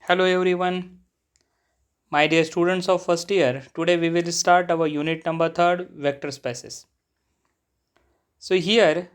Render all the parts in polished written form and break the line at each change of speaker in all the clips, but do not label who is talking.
Hello everyone, my dear students of first year. Today we will start our unit number 3 vector spaces. So here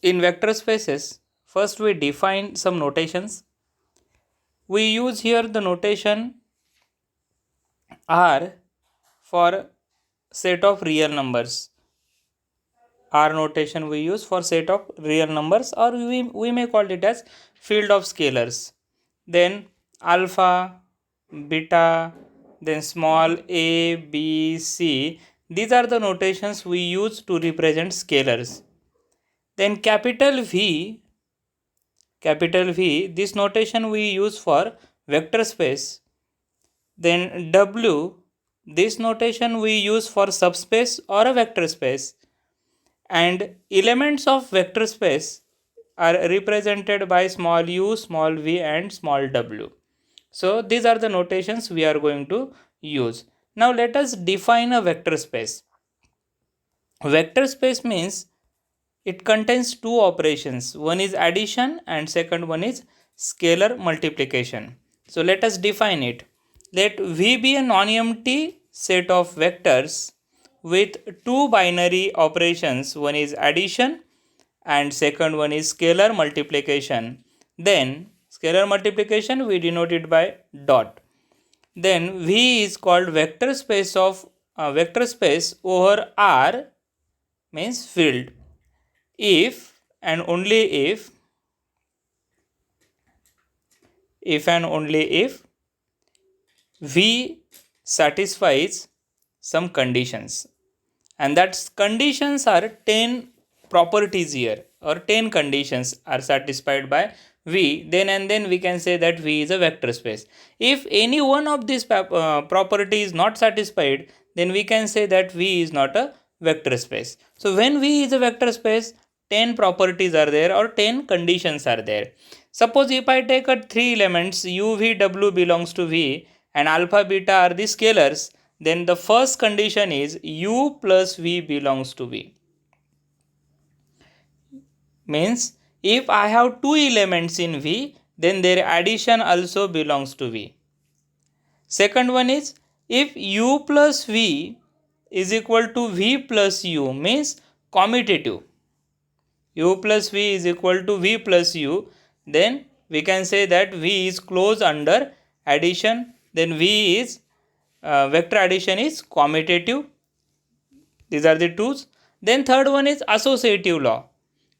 in vector spaces, first we define some notations. We use here the notation R for set of real numbers. R notation we use for set of real numbers, or we may call it as field of scalars. Then alpha, beta, then small a, b, c. These are the notations we use to represent scalars. Then capital V, this notation we use for vector space. Then W, this notation we use for subspace or a vector space. And elements of vector space are represented by small u, small v and small w. So these are the notations we are going to use. Now let us define a vector space. Vector space means it contains two operations. One is addition and second one is scalar multiplication. So let us define it. Let V be a non-empty set of vectors with two binary operations. One is addition and second one is scalar multiplication. Then scalar multiplication we denote it by dot. Then V is called vector space over R means field if and only if and only if V satisfies some conditions, and that conditions are 10 properties here, or 10 conditions are satisfied by V, then we can say that V is a vector space. If any one of these property is not satisfied, then we can say that V is not a vector space. So when V is a vector space, 10 properties are there or 10 conditions are there. Suppose if I take a 3 elements u, v, w belongs to V and alpha, beta are the scalars, then the first condition is u plus v belongs to V. Means if I have two elements in V, then their addition also belongs to V. Second one is if u plus v is equal to v plus u, means commutative. U plus v is equal to v plus u, then we can say that V is closed under addition, then V is vector addition is commutative. These are the twos. Then third one is associative law,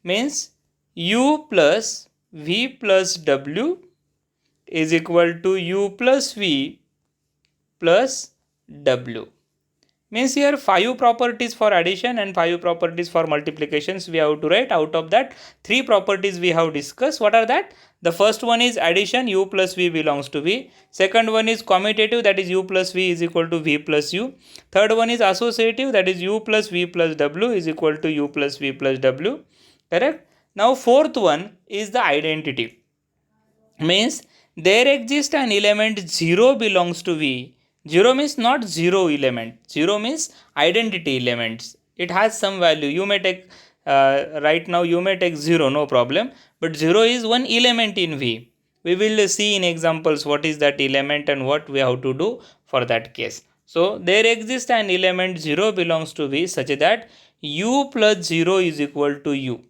means u plus v plus w is equal to u plus v plus w. Means here 5 properties for addition and 5 properties for multiplications we have to write. Out of that, 3 properties we have discussed. What are that? The first one is addition, u plus v belongs to V. Second one is commutative, that is u plus v is equal to v plus u. Third one is associative, that is u plus v plus w is equal to u plus v plus w. Correct? Now fourth one is the identity. Means there exists an element 0 belongs to V. 0 means not 0 element. 0 means identity elements. It has some value. You may take right now you may take 0, no problem. But 0 is one element in V. We will see in examples what is that element and what we have to do for that case. So there exists an element 0 belongs to V such that u plus 0 is equal to u.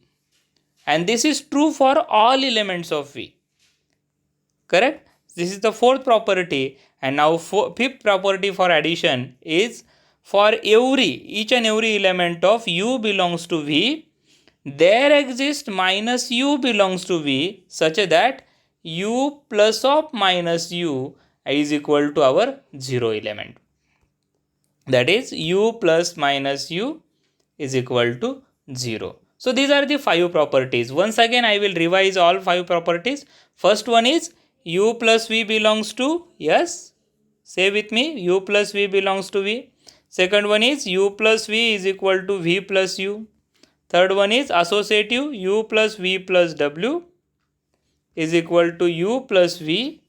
And this is true for all elements of V. Correct? This is the fourth property. And now fifth property for addition is for each and every element of u belongs to V, there exists minus u belongs to V such that u plus of minus u is equal to our 0 element. That is u plus minus u is equal to 0. So these are the 5 properties. Once again I will revise all 5 properties. First one is u plus v belongs to, yes, say with me, u plus v belongs to V. Second one is u plus v is equal to v plus u. Third one is associative, u plus v plus w is equal to u plus v,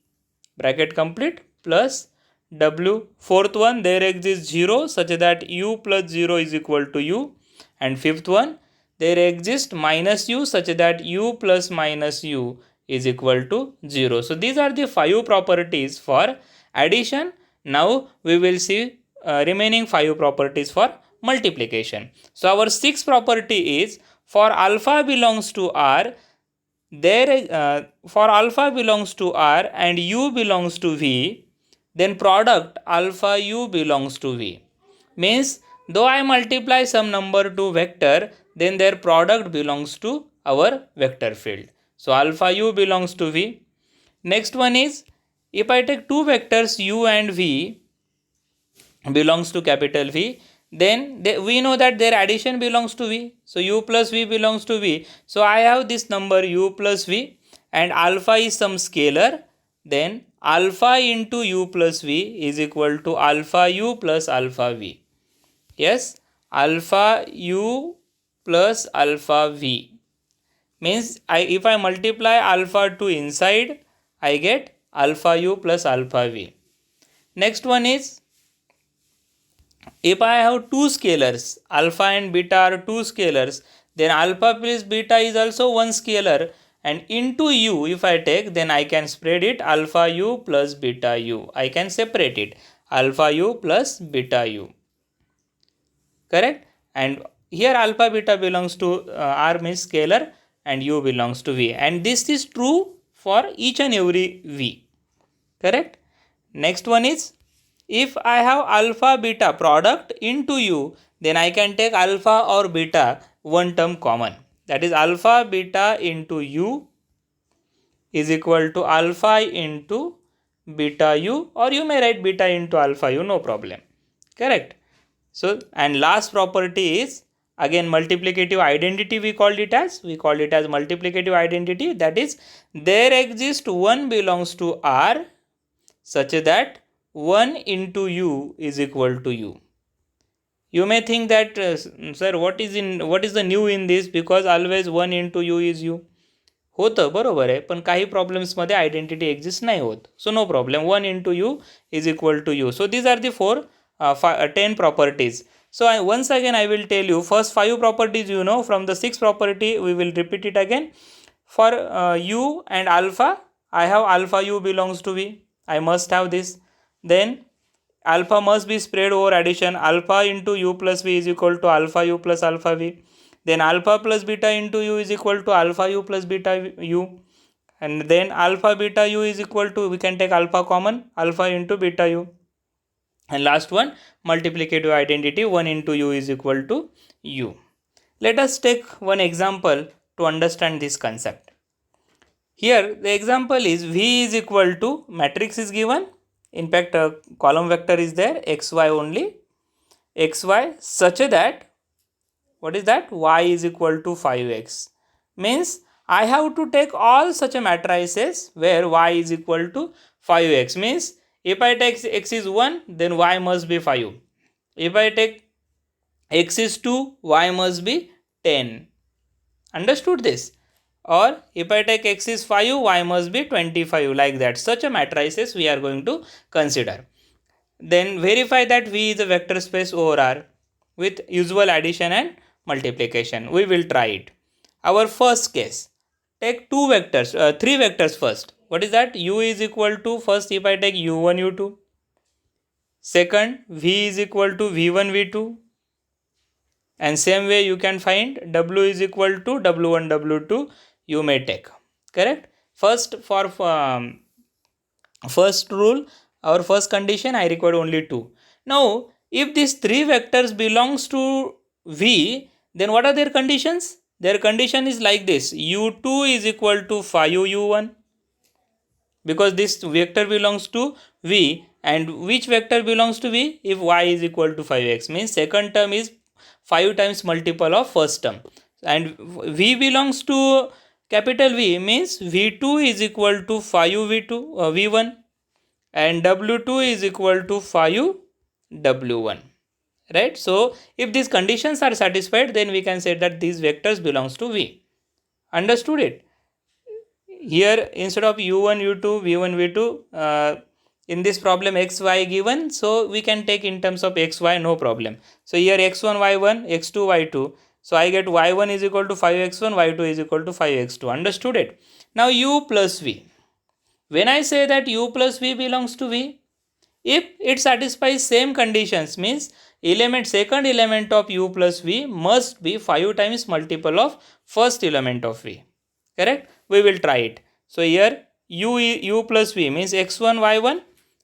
bracket complete, plus w. Fourth one, there exists 0 such that u plus 0 is equal to u. And fifth one, there exists minus u such that u plus minus u is equal to 0. So these are the 5 properties for addition. Now we will see remaining 5 properties for multiplication. So our sixth property is for alpha belongs to R, for alpha belongs to R and U belongs to V, then product alpha U belongs to V. Means though I multiply some number to vector, then their product belongs to our vector field. So alpha U belongs to V. Next one is, if I take two vectors U and V belongs to capital V, then we know that their addition belongs to V. So U plus V belongs to V. So I have this number U plus V and alpha is some scalar. Then alpha into U plus V is equal to alpha U plus alpha V. Yes, alpha U plus alpha V. Means if I multiply alpha to inside, I get alpha U plus alpha V. Next one is, if I have two scalars, alpha and beta are two scalars, then alpha plus beta is also one scalar, and into U if I take, then I can spread it alpha U plus beta U. I can separate it alpha U plus beta U. Correct? And here alpha beta belongs to R means scalar and U belongs to V. And this is true for each and every V. Correct? Next one is, if I have alpha beta product into U, then I can take alpha or beta one term common. That is alpha beta into U is equal to alpha into beta U, or you may write beta into alpha U, no problem. Correct? So, and last property is again multiplicative identity. We call it as multiplicative identity. That is, there exists one belongs to R such that 1 into U is equal to U. You may think that sir, what is the new in this, because always 1 into U is U. होतं, बरोबर आहे, पण काही प्रॉब्लेम्समध्ये identity exist नाही होत. So no problem, 1 into U is equal to U. So these are the 10 properties. So once again I will tell you, first 5 properties you know. From the 6th property we will repeat it again. For U and alpha, I have alpha U belongs to V. I must have this. Then alpha must be spread over addition. Alpha into U plus V is equal to alpha U plus alpha V. Then alpha plus beta into U is equal to alpha U plus beta U. And then alpha beta U is equal to, we can take alpha common, alpha into beta U. And last one, multiplicative identity, 1 into U is equal to U. Let us take one example to understand this concept. Here the example is V is equal to, matrix is given, in fact a column vector is there, xy only, xy such that, what is that, y is equal to 5x. Means I have to take all such a matrices where y is equal to 5x. Means if I take x is 1, then y must be 5. If I take x is 2, y must be 10. Understood this? Or if I take x is 5, y must be 25, like that. Such a matrices we are going to consider. Then verify that V is a vector space over R with usual addition and multiplication. We will try it. Our first case, take 3 vectors first. What is that? U is equal to, first if I take U1 U2, second V is equal to V1 V2, and same way you can find W is equal to W1 W2 you may take. Correct? First, for first rule, our first condition, I require only 2. Now if these 3 vectors belongs to V, then what are their conditions? Their condition is like this: U2 is equal to 5 U1, because this vector belongs to V, and which vector belongs to V? If y is equal to 5x, means second term is 5 times multiple of first term, and V belongs to capital V, means V2 is equal to 5 V1, and W2 is equal to 5 W1. Right? So if these conditions are satisfied, then we can say that these vectors belongs to V. Understood it? Here instead of U1 U2 V1 V2, in this problem xy given, so we can take in terms of xy, no problem. So here x1 y1, x2 y2, so I get y1 is equal to 5x1, y2 is equal to 5x2. Understood it? Now u plus v. When I say that u plus v belongs to v, if it satisfies same conditions, means second element of u plus v must be 5 times multiple of first element of v. Correct? We will try it. So here u plus v means x1 y1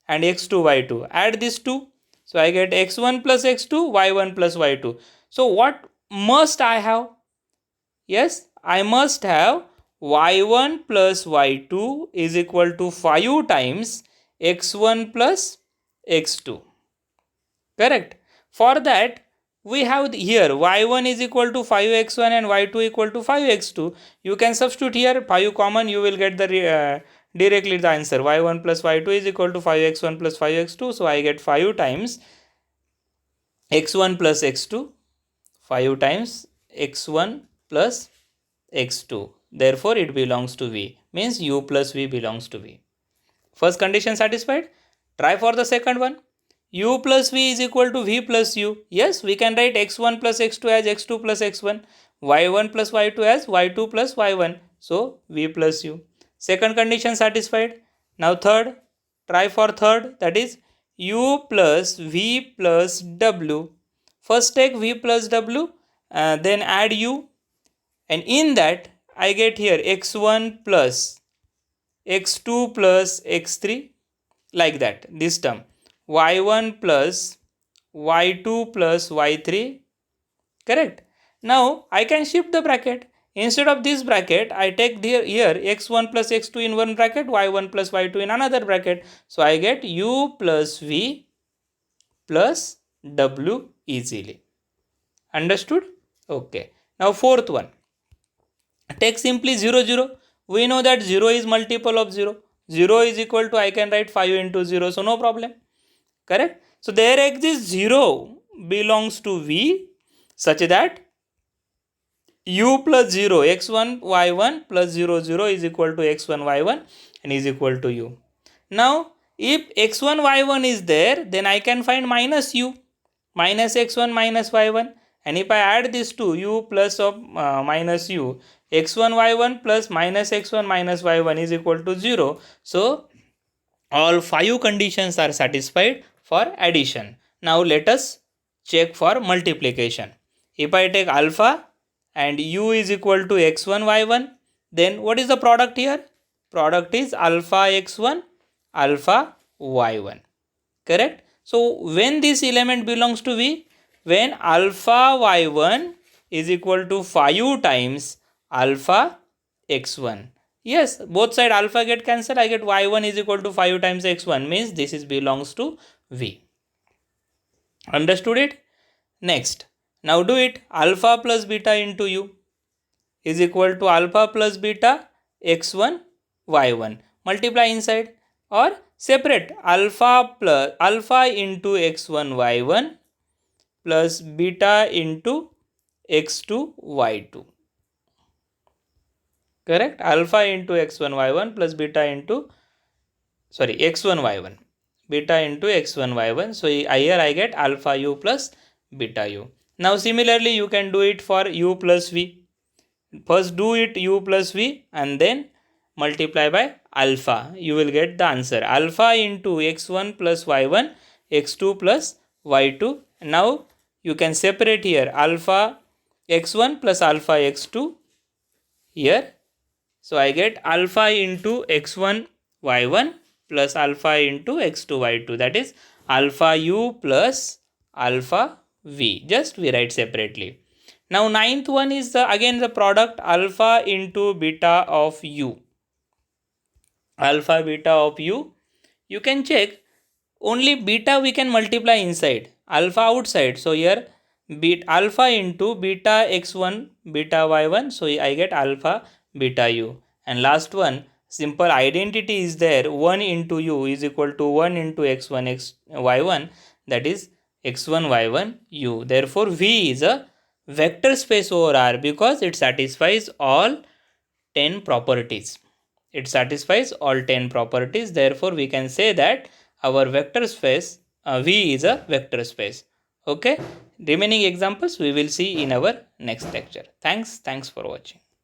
and x2 y2. Add these two. So I get x1 plus x2, y1 plus y2. So what must I have? Yes, I must have y1 plus y2 is equal to 5 times x1 plus x2. Correct? For that, we have here y1 is equal to 5x1 and y2 equal to 5x2. You can substitute here 5 common, you will get the directly the answer. y1 plus y2 is equal to 5x1 plus 5x2. So I get 5 times x1 plus x2, 5 times x1 plus x2. Therefore, it belongs to v. Means u plus v belongs to v. First condition satisfied. Try for the second one. U plus v is equal to v plus u. Yes, we can write x1 plus x2 as x2 plus x1. y1 plus y2 as y2 plus y1. So, v plus u. Second condition satisfied. Now third. Try for third. That is u plus v plus w. First take v plus w. Then add u. And in that, I get here x1 plus x2 plus x3, like that, this term, y1 plus y2 plus y3, correct? Now, I can shift the bracket. Instead of this bracket, I take here x1 plus x2 in one bracket, y1 plus y2 in another bracket. So, I get u plus v plus w easily. Understood? Okay. Now, fourth one. Take simply 0, 0. We know that 0 is multiple of 0. 0 is equal to, I can write 5 into 0. So, no problem. Correct? So, there exists 0 belongs to v such that u plus 0, x1, y1 plus 0, 0 is equal to x1, y1 and is equal to u. Now, if x1, y1 is there, then I can find minus u, minus x1 minus y1. And if I add this to u plus of minus u, x1 y1 plus minus x1 minus y1 is equal to 0. So, all 5 conditions are satisfied for addition. Now, let us check for multiplication. If I take alpha and u is equal to x1 y1, then what is the product here? Product is alpha x1 alpha y1. Correct? So, when this element belongs to v? When alpha y1 is equal to 5 times alpha x1. Yes, both side alpha get cancelled. I get y1 is equal to 5 times x1, means this is belongs to v. Understood it? Next, now do it. Alpha plus beta into u is equal to alpha plus beta x1 y1. Multiply inside or separate alpha into x1 y1 plus beta into x2 y2. Correct? Alpha into x1 y1 plus beta into x1 y1, beta into x1 y1. So here I get alpha u plus beta u. Now similarly you can do it for u plus v. First do it u plus v and then multiply by alpha. You will get the answer. Alpha into x1 plus y1, x2 plus y2. Now you can separate here alpha x1 plus alpha x2 here. So I get alpha into x1 y1 plus alpha into x2 y2, that is alpha u plus alpha v. Just we write separately. Now ninth one is again the product alpha into beta of u. Alpha beta of u. You can check only beta we can multiply inside, alpha outside. So here alpha into beta x1 beta y1. So I get alpha beta u. And last one, simple identity is there, 1 into u is equal to 1 into x1 y1, that is x1 y1 u. Therefore v is a vector space over R because it satisfies all 10 properties. It satisfies all 10 properties. Therefore we can say that our vector space v is a vector space. Okay, remaining examples we will see in our next lecture. Thanks for watching.